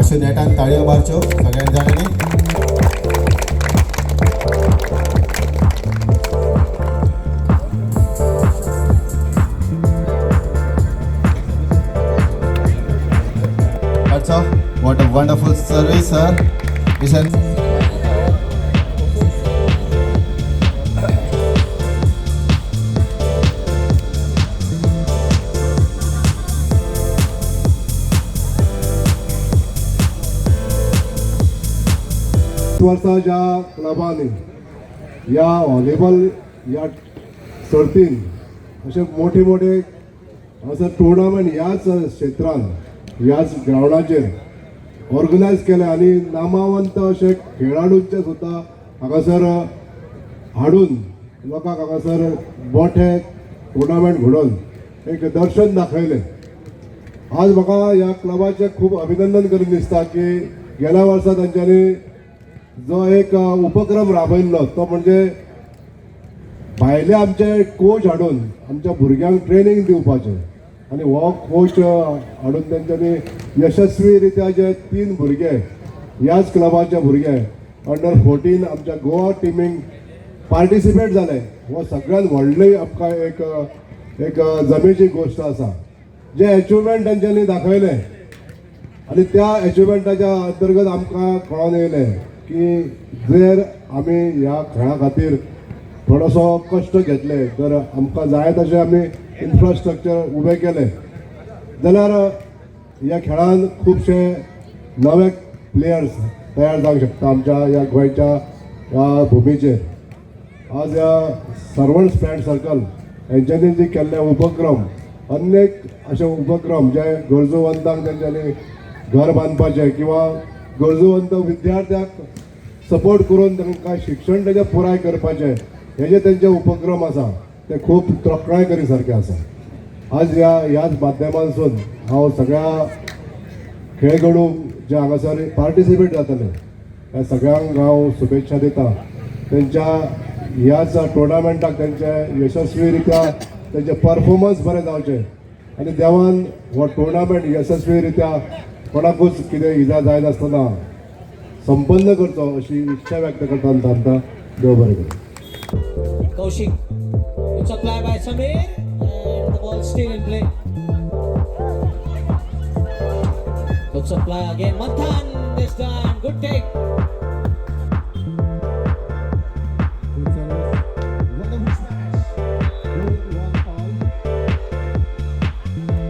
मातशें नेटान ताळयो मारच्यो सगळ्यां जाणांनी. That's all. What a wonderful service, sir. Listen. वर्सां ज्या क्लबांनी या व्हॉलीबॉल या सर्तीन अशे मोठे मोठे असं टुर्नामेंट ह्याच क्षेत्रांत ह्याच ग्रावंडाचेर ऑर्गनायज केले आणि नामवंत असे खेळाडूंचे सुद्दां हांगासर हाडून लोकांक हांगासर मोठे टुर्नामेंट घडोवन एक दर्शन दाखयलें. आज म्हाका ह्या क्लबाचे खूब अभिनंदन करून दिसता की गेल्या वर्सा तांच्यांनी जो एक उपक्रम राबयल्लो तो म्हणजे भायले आमचे कोच हाडून आमच्या भुरग्यांक ट्रेनिंग दिवपाचें आणि हो कोच हाडून तेंच्यांनी यशस्वी रित्या जे 3 भुरगे ह्याच क्लबाचे भुरगे अंडर 14 आमच्या गोवा टिमींक पार्टिसिपेट जाले. हो सगळ्यात व्हडली आमकां एक जमेची गोष्ट आसा. जे अचिवमेंट तेंच्यांनी दाखयले आणि त्या अचिवमेंटाच्या अंतर्गत आमकां कळोन येयलें की जर आमी ह्या खेळा खातीर थोडोसो कश्ट घेतले तर आमकां जाय तशें आमी इन्फ्रास्ट्रक्चर उबें केलें जाल्यार ह्या खेळान खुबशे नवे प्लेयर्स तयार जावंक शकता आमच्या ह्या गोंयच्या ह्या भुमीचेर. आज ह्या सर्वंट्स फ्रेंड सर्कल हेंच्यांनी जे केल्ले उपक्रम अनेक अशे उपक्रम जे गरजूवंतांक तेंच्यांनी घर बांदपाचें किंवा गरजूवंत विद्यार्थ्यांक सपोर्ट करून तांकां शिक्षण तेजें पुराय करपाचें हे जे तेंचे उपक्रम आसा ते खूब तोखणाय करी सारके आसा. आज ह्याच माध्यमांसून हांव सगळ्या खेळगडूंक जे हांगासर पार्टिसिपेट जातले ह्या सगळ्यांक हांव शुभेच्छा दिता. तेंच्या ह्याच टुर्नामेंटाक तेंचे यशस्वी रित्या तेंचे परफॉर्मन्स बरें जावचे आनी देवान हो टुर्नामेंट यशस्वी रित्या कोणाकूच कितें इजा जाय नासतना संपन्न करचो अशी इच्छा व्यक्त करता तांकां देव बरें करूं. Kaushik, good supply by Samir, and the ball still in play. Good supply again, Manthan this time, good take.